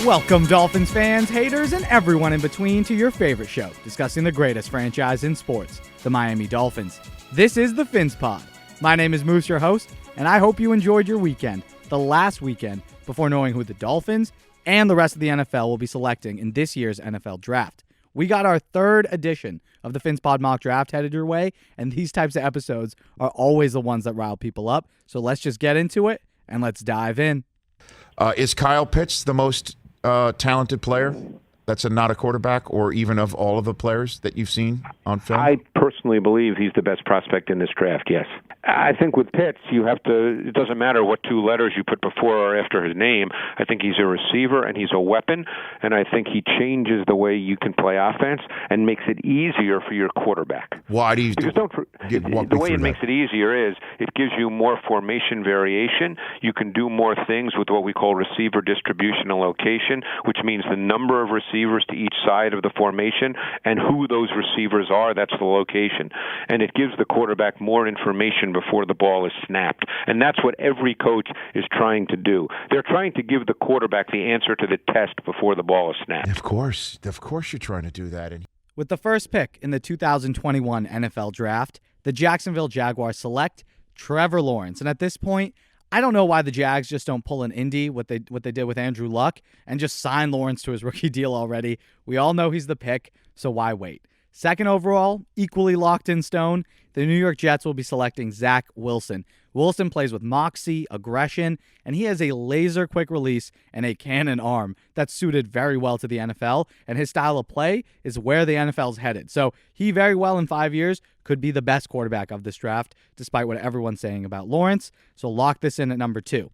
Welcome, Dolphins fans, haters, and everyone in between to your favorite show, discussing the greatest franchise in sports, the Miami Dolphins. This is the PhinsPod. My name is Moose, your host, and I hope you enjoyed your weekend, the last weekend, before knowing who the Dolphins and the rest of the NFL will be selecting in this year's NFL Draft. We got our third edition of the PhinsPod mock draft headed your way, and these types of episodes are always the ones that rile people up. So let's just get into it, and let's dive in. Is Kyle Pitts the most talented player that's not a quarterback, or even of all of the players that you've seen on film? I personally believe he's the best prospect in this draft, yes. I think with Pitts, it doesn't matter what two letters you put before or after his name. I think he's a receiver and he's a weapon, and I think he changes the way you can play offense and makes it easier for your quarterback. Why do you the way it makes it easier is it gives you more formation variation. You can do more things with what we call receiver distribution and location, which means the number of receivers to each side of the formation and who those receivers are, that's the location. And it gives the quarterback more information before the ball is snapped. And that's what every coach is trying to do. They're trying to give the quarterback the answer to the test before the ball is snapped. Of course you're trying to do that. With the first pick in the 2021 NFL Draft, the Jacksonville Jaguars select Trevor Lawrence. And at this point, I don't know why the Jags just don't pull an Indy, what they did with Andrew Luck, and just sign Lawrence to his rookie deal already. We all know he's the pick, so why wait? Second overall, equally locked in stone, the New York Jets will be selecting Zach Wilson. Wilson plays with moxie, aggression, and he has a laser-quick release and a cannon arm that's suited very well to the NFL, and his style of play is where the NFL's headed. So he very well in 5 years could be the best quarterback of this draft, despite what everyone's saying about Lawrence. So lock this in at number 2.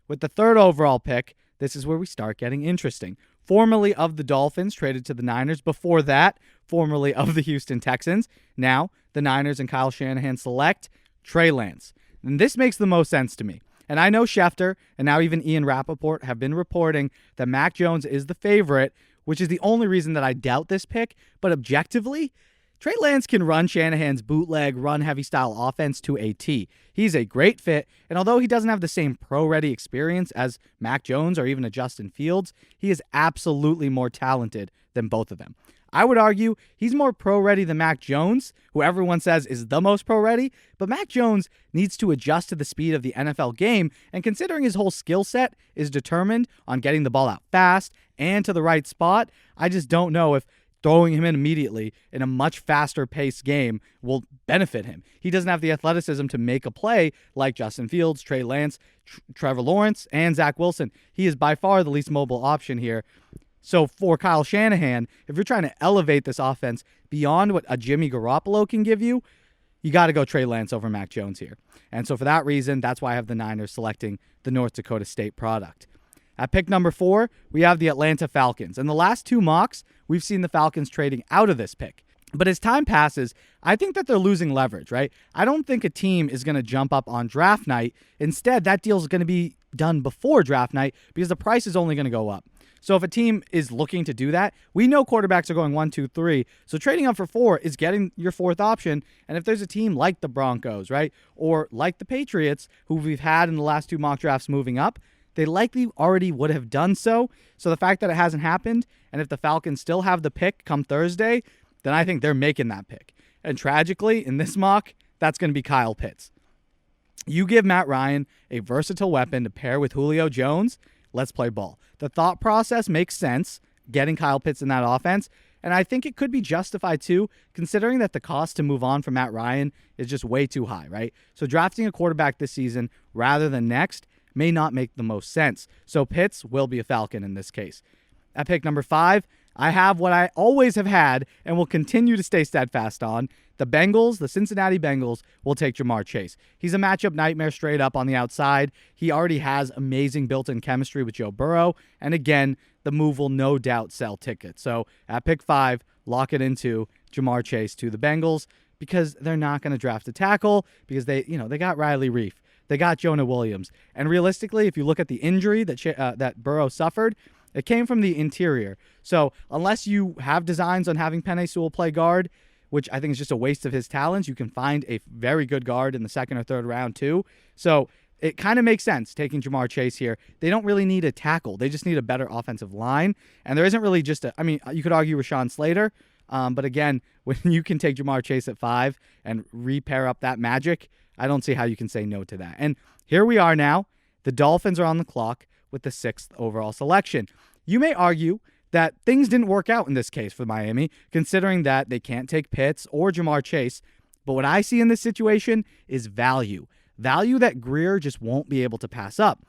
With the third overall pick, this is where we start getting interesting. Formerly of the Dolphins, traded to the Niners. Before that, formerly of the Houston Texans. Now, the Niners and Kyle Shanahan select Trey Lance. And this makes the most sense to me. And I know Schefter and now even Ian Rappaport have been reporting that Mac Jones is the favorite, which is the only reason that I doubt this pick. But objectively, Trey Lance can run Shanahan's bootleg, run-heavy style offense to a T. He's a great fit, and although he doesn't have the same pro-ready experience as Mac Jones or even a Justin Fields, he is absolutely more talented than both of them. I would argue he's more pro-ready than Mac Jones, who everyone says is the most pro-ready, but Mac Jones needs to adjust to the speed of the NFL game, and considering his whole skill set is determined on getting the ball out fast and to the right spot, I just don't know if throwing him in immediately in a much faster paced game will benefit him. He doesn't have the athleticism to make a play like Justin Fields, Trey Lance, Trevor Lawrence, and Zach Wilson. He is by far the least mobile option here. So for Kyle Shanahan, if you're trying to elevate this offense beyond what a Jimmy Garoppolo can give you, you got to go Trey Lance over Mac Jones here. And so for that reason, that's why I have the Niners selecting the North Dakota State product. At pick number 4, we have the Atlanta Falcons. In the last 2 mocks, we've seen the Falcons trading out of this pick. But as time passes, I think that they're losing leverage, right? I don't think a team is going to jump up on draft night. Instead, that deal is going to be done before draft night because the price is only going to go up. So if a team is looking to do that, we know quarterbacks are going 1, 2, 3. So trading up for 4 is getting your 4th option. And if there's a team like the Broncos, right, or like the Patriots, who we've had in the last 2 mock drafts moving up, they likely already would have done so. So the fact that it hasn't happened, and if the Falcons still have the pick come Thursday, then I think they're making that pick. And tragically, in this mock, that's going to be Kyle Pitts. You give Matt Ryan a versatile weapon to pair with Julio Jones, let's play ball. The thought process makes sense, getting Kyle Pitts in that offense, and I think it could be justified too, considering that the cost to move on from Matt Ryan is just way too high, right? So drafting a quarterback this season rather than next may not make the most sense. So Pitts will be a Falcon in this case. At pick number 5, I have what I always have had and will continue to stay steadfast on. The Bengals, the Cincinnati Bengals, will take Ja'Marr Chase. He's a matchup nightmare straight up on the outside. He already has amazing built-in chemistry with Joe Burrow. And again, the move will no doubt sell tickets. So at pick 5, lock it into Ja'Marr Chase to the Bengals because they're not going to draft a tackle because they got Riley Reif. They got Jonah Williams. And realistically, if you look at the injury that Burrow suffered, it came from the interior. So unless you have designs on having Penei Sewell play guard, which I think is just a waste of his talents, you can find a very good guard in the 2nd or 3rd round too. So it kind of makes sense taking Ja'Marr Chase here. They don't really need a tackle. They just need a better offensive line. And there isn't really just you could argue Rashawn Slater. But again, when you can take Ja'Marr Chase at 5 and repair up that magic, I don't see how you can say no to that. And here we are now. The Dolphins are on the clock with the 6th overall selection. You may argue that things didn't work out in this case for Miami, considering that they can't take Pitts or Ja'Marr Chase. But what I see in this situation is value. Value that Greer just won't be able to pass up.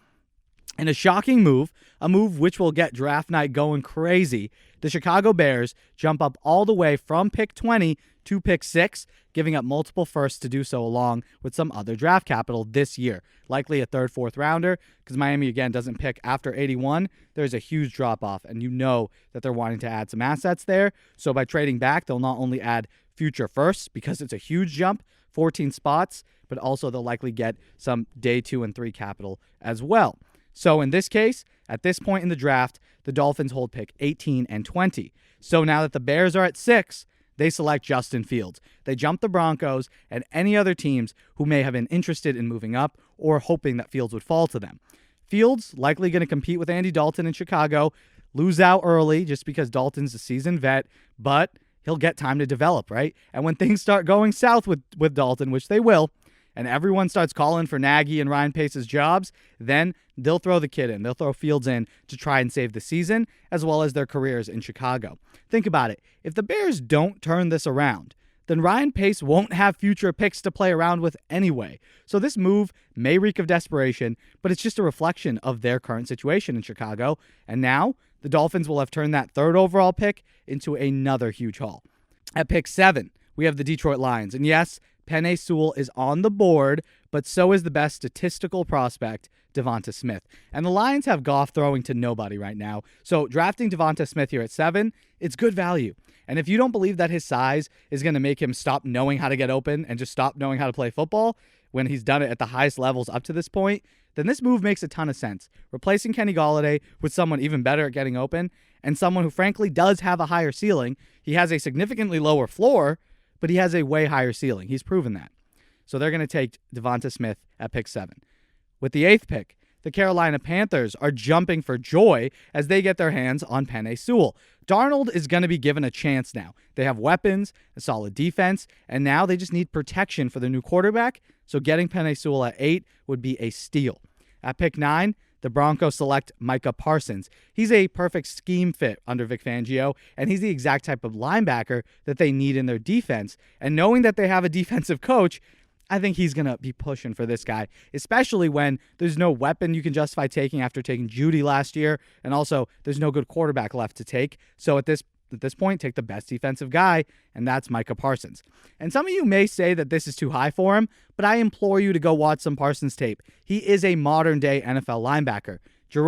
In a shocking move, a move which will get draft night going crazy, the Chicago Bears jump up all the way from pick 20 to pick 6, giving up multiple firsts to do so along with some other draft capital this year. Likely a 3rd, 4th rounder, because Miami, again, doesn't pick after 81. There's a huge drop-off, and you know that they're wanting to add some assets there. So by trading back, they'll not only add future firsts, because it's a huge jump, 14 spots, but also they'll likely get some day 2 and 3 capital as well. So in this case, at this point in the draft, the Dolphins hold pick 18 and 20. So now that the Bears are at 6, they select Justin Fields. They jump the Broncos and any other teams who may have been interested in moving up or hoping that Fields would fall to them. Fields likely going to compete with Andy Dalton in Chicago, lose out early just because Dalton's a seasoned vet, but he'll get time to develop, right? And when things start going south with Dalton, which they will, and everyone starts calling for Nagy and Ryan Pace's jobs, then they'll throw the kid in. They'll throw Fields in to try and save the season, as well as their careers in Chicago. Think about it. If the Bears don't turn this around, then Ryan Pace won't have future picks to play around with anyway. So this move may reek of desperation, but it's just a reflection of their current situation in Chicago. And now the Dolphins will have turned that 3rd overall pick into another huge haul. At pick 7, we have the Detroit Lions. And yes, Penei Sewell is on the board, but so is the best statistical prospect, DeVonta Smith. And the Lions have Goff throwing to nobody right now. So drafting DeVonta Smith here at 7, it's good value. And if you don't believe that his size is going to make him stop knowing how to get open and just stop knowing how to play football when he's done it at the highest levels up to this point, then this move makes a ton of sense. Replacing Kenny Golladay with someone even better at getting open and someone who frankly does have a higher ceiling. He has a significantly lower floor, but he has a way higher ceiling. He's proven that. So they're going to take DeVonta Smith at pick 7. With the 8th pick, the Carolina Panthers are jumping for joy as they get their hands on Penei Sewell. Darnold is going to be given a chance now. They have weapons, a solid defense, and now they just need protection for the new quarterback. So getting Penei Sewell at 8 would be a steal. At pick 9, the Broncos select Micah Parsons. He's a perfect scheme fit under Vic Fangio, and he's the exact type of linebacker that they need in their defense. And knowing that they have a defensive coach, I think he's going to be pushing for this guy, especially when there's no weapon you can justify taking after taking Judy last year, and also there's no good quarterback left to take. So at this point, take the best defensive guy, and that's Micah Parsons. And some of you may say that this is too high for him, but I implore you to go watch some Parsons tape. He is a modern-day NFL linebacker.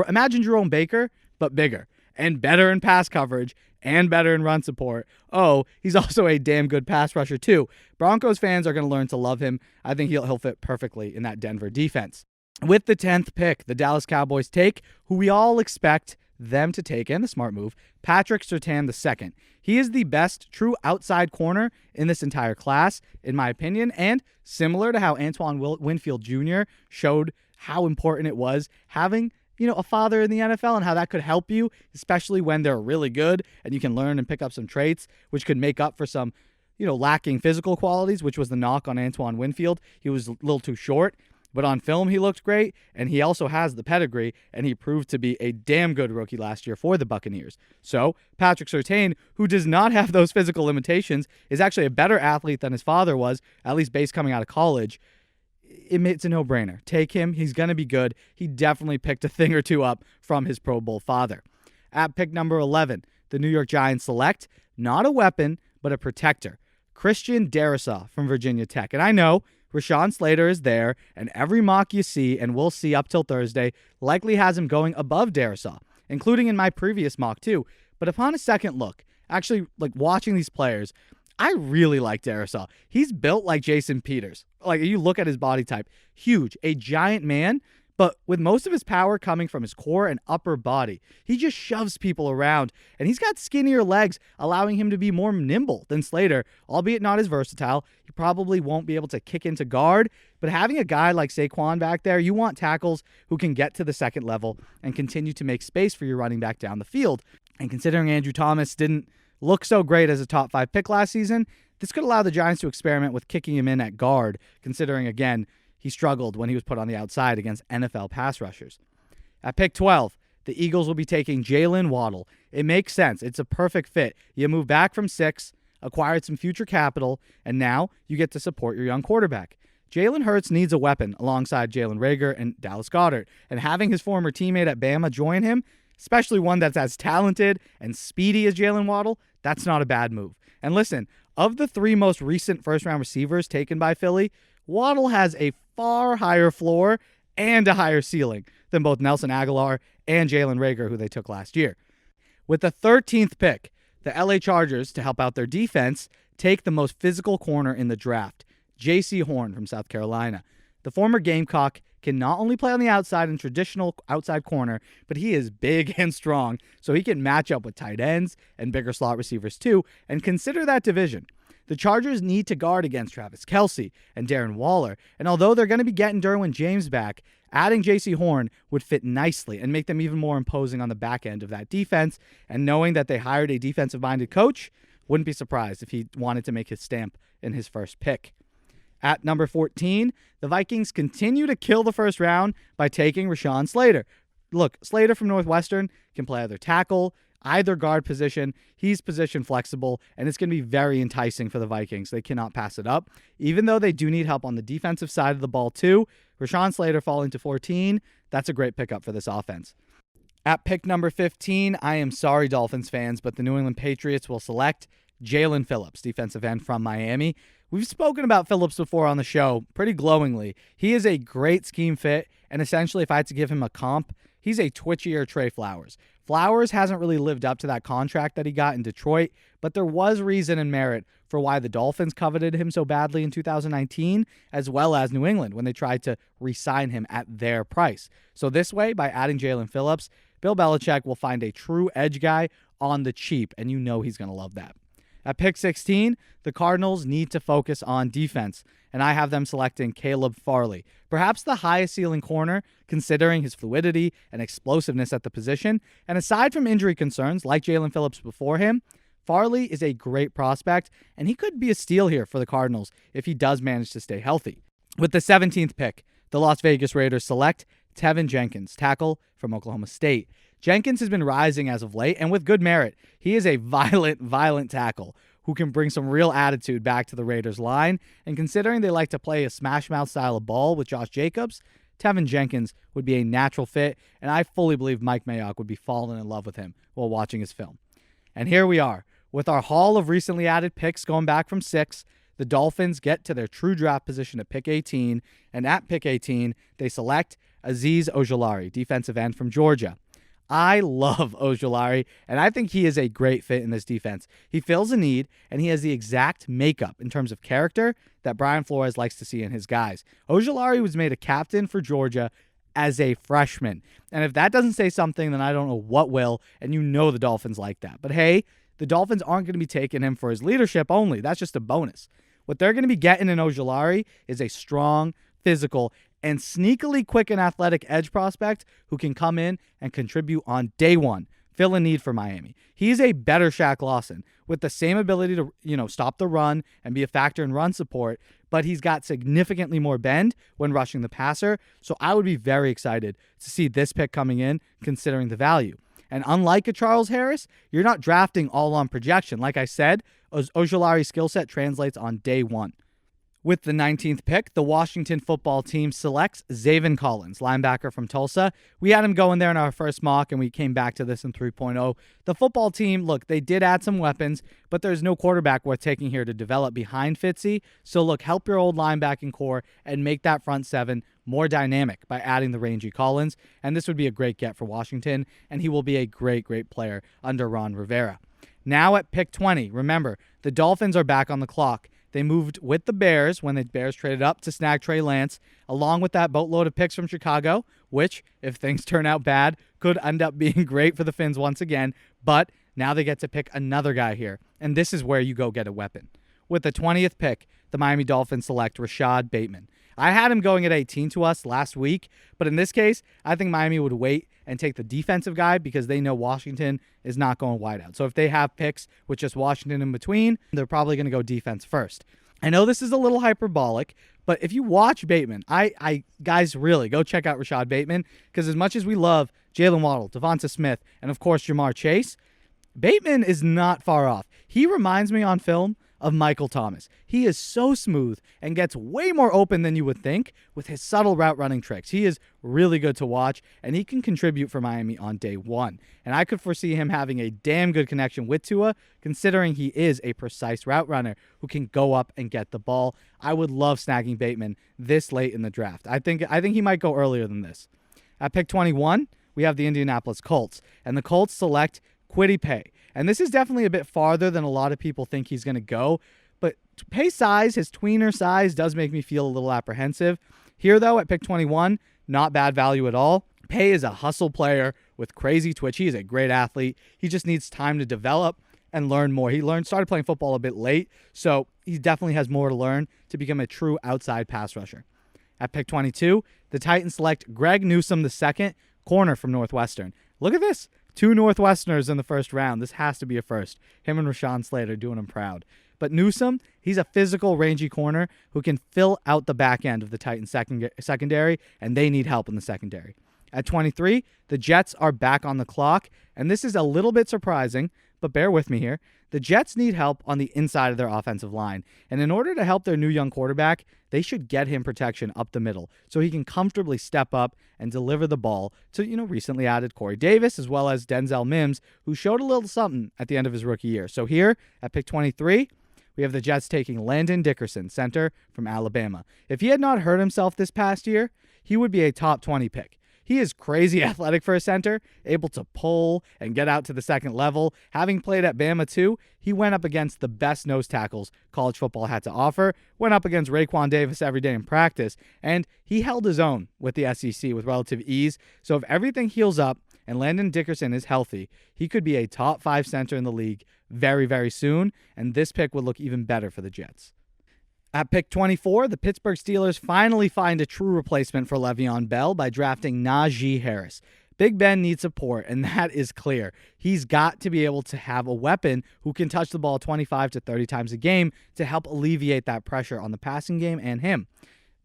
Imagine Jerome Baker, but bigger, and better in pass coverage, and better in run support. Oh, he's also a damn good pass rusher, too. Broncos fans are going to learn to love him. I think he'll fit perfectly in that Denver defense. With the 10th pick, the Dallas Cowboys take, who we all expect them to take, and the smart move, Patrick Surtain II. He is the best true outside corner in this entire class, in my opinion, and similar to how Antoine Winfield Jr. showed how important it was having a father in the NFL and how that could help you, especially when they're really good and you can learn and pick up some traits, which could make up for some, lacking physical qualities, which was the knock on Antoine Winfield. He was a little too short, but on film he looked great, and he also has the pedigree, and he proved to be a damn good rookie last year for the Buccaneers. So Patrick Surtain, who does not have those physical limitations, is actually a better athlete than his father was, at least based coming out of college. It's a no-brainer. Take him. He's going to be good. He definitely picked a thing or two up from his Pro Bowl father. At pick number 11, the New York Giants select not a weapon, but a protector, Christian Darrisaw from Virginia Tech. And I know Rashawn Slater is there, and every mock you see, and we'll see up till Thursday, likely has him going above Darrisaw, including in my previous mock too. But upon a second look, actually watching these players, I really like Darrisaw. He's built like Jason Peters. You look at his body type, huge, a giant man, but with most of his power coming from his core and upper body. He just shoves people around, and he's got skinnier legs, allowing him to be more nimble than Slater, albeit not as versatile. He probably won't be able to kick into guard, but having a guy like Saquon back there, you want tackles who can get to the second level and continue to make space for your running back down the field. And considering Andrew Thomas didn't look so great as a top 5 pick last season, this could allow the Giants to experiment with kicking him in at guard, considering, again, he struggled when he was put on the outside against NFL pass rushers. At pick 12, the Eagles will be taking Jaylen Waddle. It makes sense. It's a perfect fit. You move back from 6, acquired some future capital, and now you get to support your young quarterback. Jalen Hurts needs a weapon alongside Jalen Reagor and Dallas Goedert, and having his former teammate at Bama join him, especially one that's as talented and speedy as Jaylen Waddle, that's not a bad move. And listen, of the 3 most recent first-round receivers taken by Philly, Waddle has a far higher floor and a higher ceiling than both Nelson Aguilar and Jalen Reagor, who they took last year. With the 13th pick, the LA Chargers, to help out their defense, take the most physical corner in the draft, Jaycee Horn from South Carolina. The former Gamecock can not only play on the outside in traditional outside corner, but he is big and strong, so he can match up with tight ends and bigger slot receivers too, and consider that division. The Chargers need to guard against Travis Kelce and Darren Waller, and although they're going to be getting Derwin James back, adding Jaycee Horn would fit nicely and make them even more imposing on the back end of that defense, and knowing that they hired a defensive-minded coach, wouldn't be surprised if he wanted to make his stamp in his first pick. At number 14, the Vikings continue to kill the first round by taking Rashawn Slater. Look, Slater from Northwestern can play either tackle, either guard position. He's position flexible, and it's going to be very enticing for the Vikings. They cannot pass it up. Even though they do need help on the defensive side of the ball too, Rashawn Slater falling to 14, that's a great pickup for this offense. At pick number 15, I am sorry, Dolphins fans, but the New England Patriots will select Jaelan Phillips, defensive end from Miami. We've spoken about Phillips before on the show pretty glowingly. He is a great scheme fit, and essentially, if I had to give him a comp, he's a twitchier Trey Flowers. Flowers hasn't really lived up to that contract that he got in Detroit, but there was reason and merit for why the Dolphins coveted him so badly in 2019, as well as New England when they tried to re-sign him at their price. So this way, by adding Jaelan Phillips, Bill Belichick will find a true edge guy on the cheap, and you know he's going to love that. At pick 16, the Cardinals need to focus on defense, and I have them selecting Caleb Farley, perhaps the highest ceiling corner, considering his fluidity and explosiveness at the position. And aside from injury concerns like Jaelan Phillips before him, Farley is a great prospect, and he could be a steal here for the Cardinals if he does manage to stay healthy. With the 17th pick, the Las Vegas Raiders select Teven Jenkins, tackle from Oklahoma State. Jenkins has been rising as of late, and with good merit. He is a violent tackle who can bring some real attitude back to the Raiders line, and considering they like to play a smash-mouth style of ball with Josh Jacobs, Teven Jenkins would be a natural fit, and I fully believe Mike Mayock would be falling in love with him while watching his film. And here we are, with our haul of recently added picks going back from 6, the Dolphins get to their true draft position at pick 18, and at pick 18, they select Azeez Ojulari, defensive end from Georgia. I love Ojulari, and I think he is a great fit in this defense. He fills a need, and he has the exact makeup in terms of character that Brian Flores likes to see in his guys. Ojulari was made a captain for Georgia as a freshman, and if that doesn't say something, then I don't know what will, and you know the Dolphins like that. But hey, the Dolphins aren't going to be taking him for his leadership only. That's just a bonus. What they're going to be getting in Ojulari is a strong, physical, and sneakily quick and athletic edge prospect who can come in and contribute on day one, fill a need for Miami. He's a better Shaq Lawson with the same ability to, stop the run and be a factor in run support, but he's got significantly more bend when rushing the passer, so I would be very excited to see this pick coming in considering the value. And unlike a Charles Harris, you're not drafting all on projection. Like I said, Ojulari's skill set translates on day one. With the 19th pick, the Washington football team selects Zaven Collins, linebacker from Tulsa. We had him going there in our first mock, and we came back to this in 3.0. The football team, look, they did add some weapons, but there's no quarterback worth taking here to develop behind Fitzy. So look, help your old linebacking core and make that front seven more dynamic by adding the rangy Collins. And this would be a great get for Washington, and he will be a great player under Ron Rivera. Now at pick 20, remember, the Dolphins are back on the clock. They moved with the Bears when the Bears traded up to snag Trey Lance, along with that boatload of picks from Chicago. which, if things turn out bad, could end up being great for the Fins once again. But now they get to pick another guy here, and this is where you go get a weapon. With the 20th pick, the Miami Dolphins select Rashad Bateman. I had him going at 18 to us last week, but in this case, I think Miami would wait and take the defensive guy because they know Washington is not going wide out. So if they have picks with just Washington in between, they're probably going to go defense first. I know this is a little hyperbolic, but if you watch Bateman, I guys, really go check out Rashad Bateman, because as much as we love Jaylen Waddle, DeVonta Smith, and of course Jamar Chase, Bateman is not far off. He reminds me on film of Michael Thomas. He is so smooth and gets way more open than you would think with his subtle route running tricks. He is really good to watch, and he can contribute for Miami on day one. And I could foresee him having a damn good connection with Tua, considering he is a precise route runner who can go up and get the ball. I would love snagging Bateman this late in the draft. I think he might go earlier than this. At pick 21, we have the Indianapolis Colts, and the Colts select Penei. And this is definitely a bit farther than a lot of people think he's going to go. But Penei size, his tweener size, does make me feel a little apprehensive. Here, though, at pick 21, not bad value at all. Penei is a hustle player with crazy twitch. He is a great athlete. He just needs time to develop and learn more. He started playing football a bit late, so he definitely has more to learn to become a true outside pass rusher. At pick 22, the Titans select Greg Newsome II, corner from Northwestern. Look at this. 2 Northwesterners in the first round. This has to be a first. Him and Rashawn Slater doing him proud. But Newsome, he's a physical, rangy corner who can fill out the back end of the Titans secondary, and they need help in the secondary. At 23, the Jets are back on the clock, and this is a little bit surprising, but bear with me here. The Jets need help on the inside of their offensive line, and in order to help their new young quarterback, they should get him protection up the middle so he can comfortably step up and deliver the ball to, recently added Corey Davis as well as Denzel Mims, who showed a little something at the end of his rookie year. So here at pick 23, we have the Jets taking Landon Dickerson, center from Alabama. If he had not hurt himself this past year, he would be a top 20 pick. He is crazy athletic for a center, able to pull and get out to the second level. Having played at Bama too, he went up against the best nose tackles college football had to offer, went up against Raekwon Davis every day in practice, and he held his own with the SEC with relative ease. So if everything heals up and Landon Dickerson is healthy, he could be a top 5 center in the league very, very soon, and this pick would look even better for the Jets. At pick 24, the Pittsburgh Steelers finally find a true replacement for Le'Veon Bell by drafting Najee Harris. Big Ben needs support, and that is clear. He's got to be able to have a weapon who can touch the ball 25 to 30 times a game to help alleviate that pressure on the passing game and him.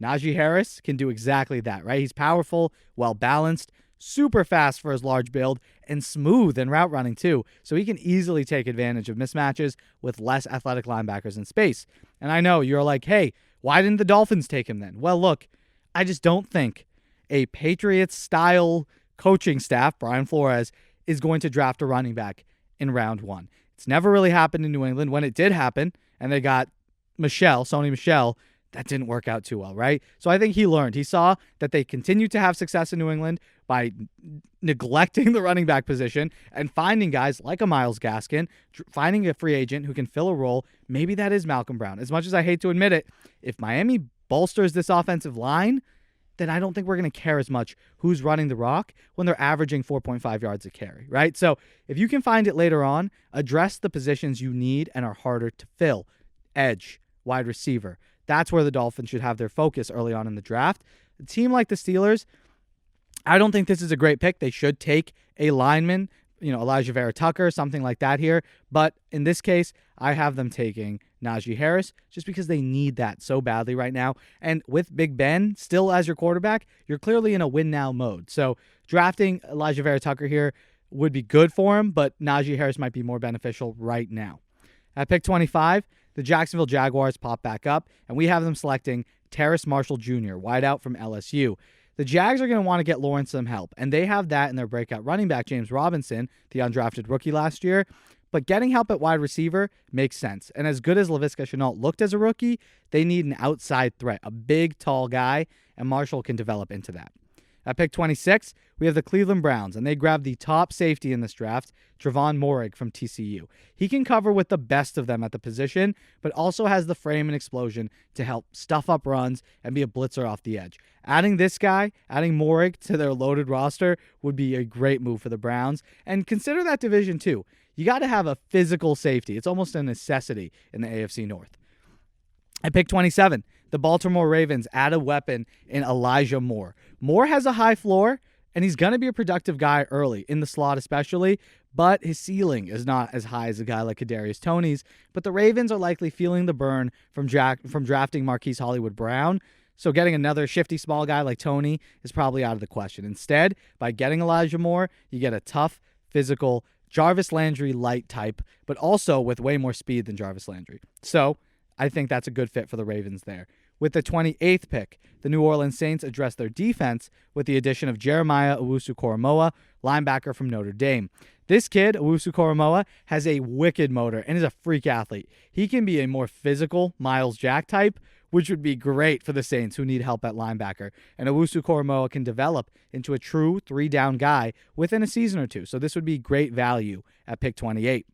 Najee Harris can do exactly that, right? He's powerful, well-balanced, super fast for his large build, and smooth in route running too, so he can easily take advantage of mismatches with less athletic linebackers in space. And I know you're like, hey, why didn't the Dolphins take him then? Well, look, I just don't think a Patriots-style coaching staff, Brian Flores, is going to draft a running back in round 1. It's never really happened in New England. When it did happen, and they got Sony Michel, that didn't work out too well, right? So I think he learned. He saw that they continued to have success in New England by neglecting the running back position and finding guys like a Myles Gaskin, finding a free agent who can fill a role. Maybe that is Malcolm Brown. As much as I hate to admit it, if Miami bolsters this offensive line, then I don't think we're going to care as much who's running the rock when they're averaging 4.5 yards a carry, right? So if you can find it later on, address the positions you need and are harder to fill. Edge, wide receiver. That's where the Dolphins should have their focus early on in the draft. A team like the Steelers, I don't think this is a great pick. They should take a lineman, Elijah Vera Tucker, something like that here. But in this case, I have them taking Najee Harris just because they need that so badly right now. And with Big Ben still as your quarterback, you're clearly in a win-now mode. So drafting Elijah Vera Tucker here would be good for him, but Najee Harris might be more beneficial right now. At pick 25, the Jacksonville Jaguars pop back up, and we have them selecting Terrace Marshall Jr., wideout from LSU. The Jags are going to want to get Lawrence some help, and they have that in their breakout running back, James Robinson, the undrafted rookie last year. But getting help at wide receiver makes sense. And as good as Laviska Shenault looked as a rookie, they need an outside threat, a big, tall guy, and Marshall can develop into that. At pick 26, we have the Cleveland Browns, and they grabbed the top safety in this draft, Trevon Moehrig from TCU. He can cover with the best of them at the position, but also has the frame and explosion to help stuff up runs and be a blitzer off the edge. Adding this guy, adding Moehrig to their loaded roster would be a great move for the Browns. And consider that division too. You got to have a physical safety. It's almost a necessity in the AFC North. At pick 27, the Baltimore Ravens add a weapon in Elijah Moore. Moore has a high floor, and he's going to be a productive guy early, in the slot especially, but his ceiling is not as high as a guy like Kadarius Toney's. But the Ravens are likely feeling the burn from drafting Marquise Hollywood-Brown, so getting another shifty small guy like Toney is probably out of the question. Instead, by getting Elijah Moore, you get a tough, physical, Jarvis Landry light type, but also with way more speed than Jarvis Landry. So I think that's a good fit for the Ravens there. With the 28th pick, the New Orleans Saints address their defense with the addition of Jeremiah Owusu-Koramoah, linebacker from Notre Dame. This kid, Owusu-Koramoah, has a wicked motor and is a freak athlete. He can be a more physical Miles Jack type, which would be great for the Saints who need help at linebacker. And Owusu-Koramoah can develop into a true three-down guy within a season or two. So this would be great value at pick 28.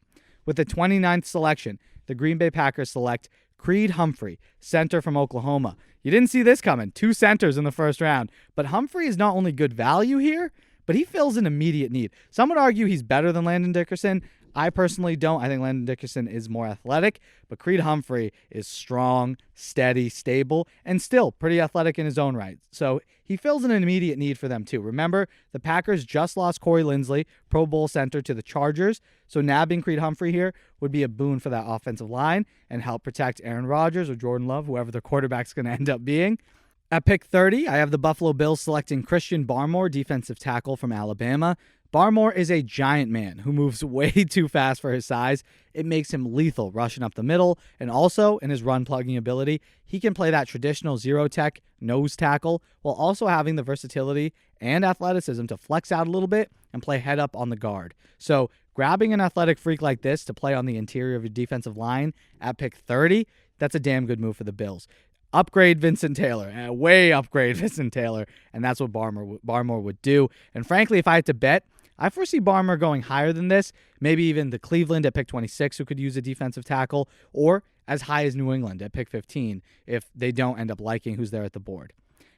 With the 29th selection, the Green Bay Packers select Creed Humphrey, center from Oklahoma. You didn't see this coming. 2 centers in the first round. But Humphrey is not only good value here, but he fills an immediate need. Some would argue he's better than Landon Dickerson. I personally don't. I think Landon Dickerson is more athletic, but Creed Humphrey is strong, steady, stable, and still pretty athletic in his own right. So he fills an immediate need for them too. Remember, the Packers just lost Corey Linsley, Pro Bowl center, to the Chargers, so nabbing Creed Humphrey here would be a boon for that offensive line and help protect Aaron Rodgers or Jordan Love, whoever the quarterback's going to end up being. At pick 30, I have the Buffalo Bills selecting Christian Barmore, defensive tackle from Alabama. Barmore is a giant man who moves way too fast for his size. It makes him lethal rushing up the middle, and also in his run-plugging ability, he can play that traditional zero-tech nose tackle while also having the versatility and athleticism to flex out a little bit and play head up on the guard. So grabbing an athletic freak like this to play on the interior of your defensive line at pick 30, that's a damn good move for the Bills. Upgrade Vincent Taylor, way upgrade Vincent Taylor, and that's what Barmore would do. And frankly, if I had to bet, I foresee Barmore going higher than this, maybe even the Cleveland at pick 26 who could use a defensive tackle, or as high as New England at pick 15 if they don't end up liking who's there at the board.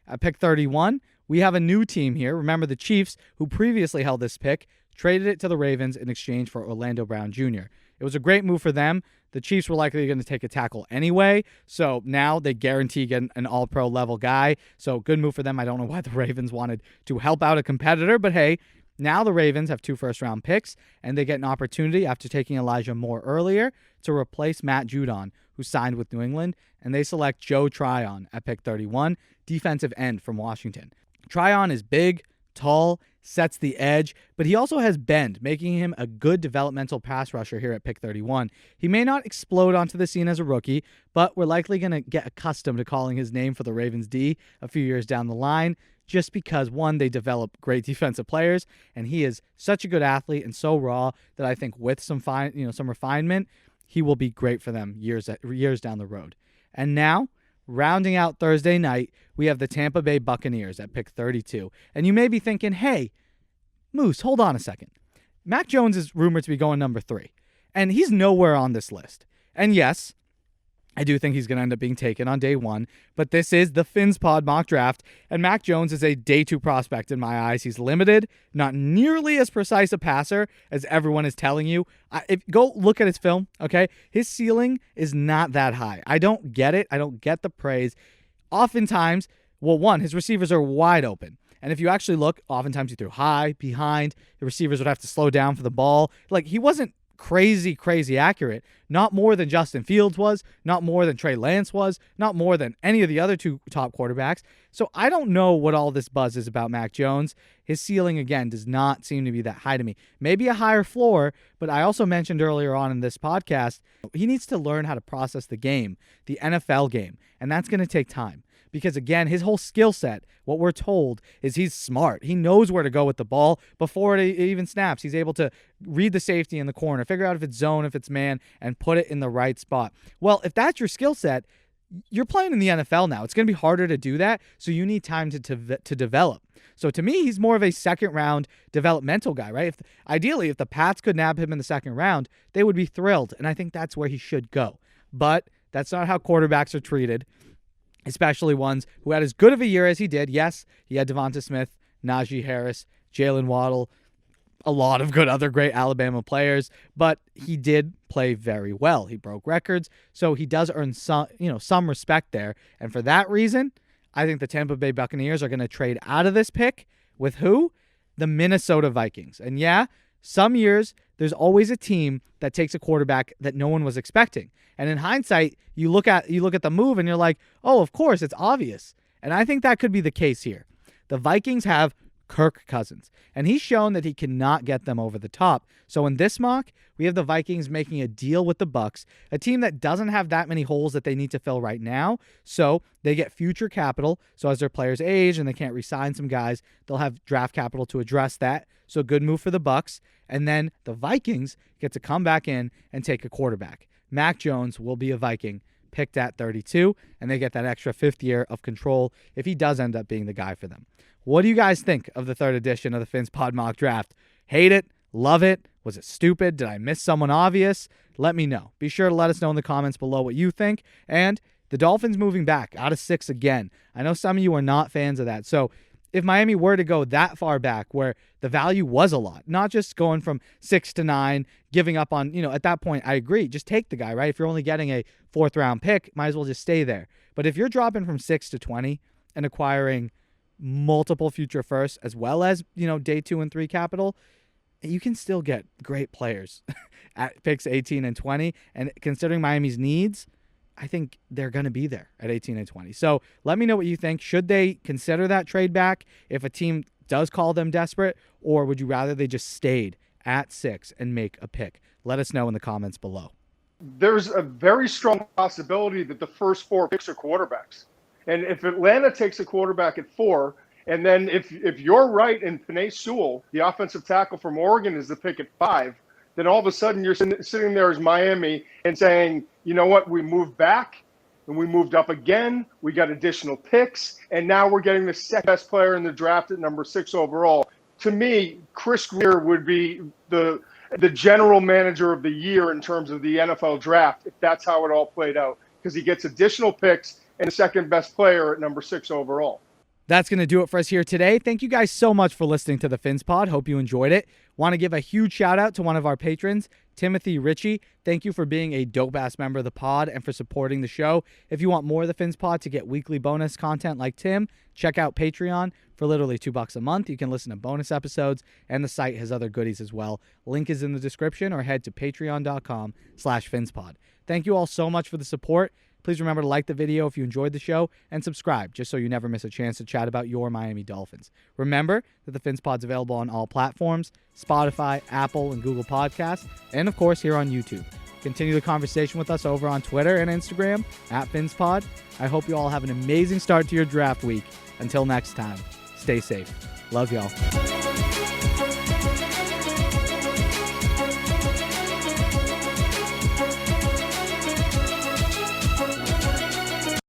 At pick 31, we have a new team here. Remember, the Chiefs, who previously held this pick, traded it to the Ravens in exchange for Orlando Brown Jr. It was a great move for them. The Chiefs were likely going to take a tackle anyway, so now they guarantee getting an all-pro level guy. So good move for them. I don't know why the Ravens wanted to help out a competitor, but hey, now the Ravens have 2 first-round picks, and they get an opportunity after taking Elijah Moore earlier to replace Matt Judon, who signed with New England, and they select Joe Tryon at pick 31, defensive end from Washington. Tryon is big, tall, sets the edge, but he also has bend, making him a good developmental pass rusher here at pick 31. He may not explode onto the scene as a rookie, but we're likely going to get accustomed to calling his name for the Ravens D a few years down the line, just because, one, they develop great defensive players, and he is such a good athlete and so raw that I think with some refinement, he will be great for them years down the road. And now, rounding out Thursday night, we have the Tampa Bay Buccaneers at pick 32. And you may be thinking, hey, Moose, hold on a second. Mac Jones is rumored to be going number 3, and he's nowhere on this list. And yes, I do think he's going to end up being taken on day 1, but this is the PhinsPod mock draft, and Mac Jones is a day 2 prospect in my eyes. He's limited, not nearly as precise a passer as everyone is telling you. Go look at his film, okay? His ceiling is not that high. I don't get it. I don't get the praise. Oftentimes, well, one, his receivers are wide open. And if you actually look, oftentimes he threw high, behind. The receivers would have to slow down for the ball. Like, he wasn't crazy accurate. Not more than Justin Fields was, not more than Trey Lance was, not more than any of the other 2 top quarterbacks. So I don't know what all this buzz is about Mac Jones. His ceiling, again, does not seem to be that high to me. Maybe a higher floor, but I also mentioned earlier on in this podcast, he needs to learn how to process the game, the NFL game, and that's going to take time. Because, again, his whole skill set, what we're told, is he's smart. He knows where to go with the ball before it even snaps. He's able to read the safety in the corner, figure out if it's zone, if it's man, and put it in the right spot. Well, if that's your skill set, you're playing in the NFL now. It's going to be harder to do that, so you need time to develop. So to me, he's more of a second-round developmental guy, right? Ideally, if the Pats could nab him in the second round, they would be thrilled, and I think that's where he should go. But that's not how quarterbacks are treated, especially ones who had as good of a year as he did. Yes, he had DeVonta Smith, Najee Harris, Jaylen Waddle, a lot of good other great Alabama players, but he did play very well. He broke records, so he does earn some respect there. And for that reason, I think the Tampa Bay Buccaneers are going to trade out of this pick with who? The Minnesota Vikings. And yeah, some years there's always a team that takes a quarterback that no one was expecting. And in hindsight, you look at the move and you're like, "Oh, of course, it's obvious." And I think that could be the case here. The Vikings have Kirk Cousins, and he's shown that he cannot get them over the top. So in this mock, we have the Vikings making a deal with the Bucs, a team that doesn't have that many holes that they need to fill right now. So they get future capital. So as their players age and they can't re-sign some guys, they'll have draft capital to address that. So good move for the Bucs. And then the Vikings get to come back in and take a quarterback. Mac Jones will be a Viking, picked at 32, and they get that extra fifth year of control if he does end up being the guy for them. What do you guys think of the third edition of the PhinsPod mock draft? Hate it? Love it? Was it stupid? Did I miss someone obvious? Let me know. Be sure to let us know in the comments below what you think. And the Dolphins moving back out of 6 again. I know some of you are not fans of that. So if Miami were to go that far back where the value was a lot, not just going from 6 to 9, giving up on, at that point, I agree. Just take the guy, right? If you're only getting a 4th round pick, might as well just stay there. But if you're dropping from 6 to 20 and acquiring multiple future firsts as well as, day 2 and 3 capital, you can still get great players at picks 18 and 20. And considering Miami's needs, I think they're going to be there at 18 and 20. So let me know what you think. Should they consider that trade back if a team does call them desperate, or would you rather they just stayed at 6 and make a pick? Let us know in the comments below. There's a very strong possibility that the first 4 picks are quarterbacks. And if Atlanta takes a quarterback at 4, and then if you're right and Penei Sewell, the offensive tackle from Oregon, is the pick at 5, then all of a sudden you're sitting there as Miami and saying, you know what, we moved back and we moved up again. We got additional picks, and now we're getting the second best player in the draft at number 6 overall. To me, Chris Greer would be the general manager of the year in terms of the NFL draft if that's how it all played out, because he gets additional picks and the second best player at number 6 overall. That's going to do it for us here today. Thank you guys so much for listening to the PhinsPod. Hope you enjoyed it. Want to give a huge shout out to one of our patrons, Timothy Ritchie. Thank you for being a dope-ass member of the pod and for supporting the show. If you want more of the PhinsPod to get weekly bonus content like Tim, check out Patreon for literally $2 a month. You can listen to bonus episodes, and the site has other goodies as well. Link is in the description, or head to patreon.com/PhinsPod. Thank you all so much for the support. Please remember to like the video if you enjoyed the show and subscribe just so you never miss a chance to chat about your Miami Dolphins. Remember that the PhinsPod's available on all platforms, Spotify, Apple, and Google Podcasts, and of course here on YouTube. Continue the conversation with us over on Twitter and Instagram at PhinsPod. I hope you all have an amazing start to your draft week. Until next time, stay safe. Love y'all.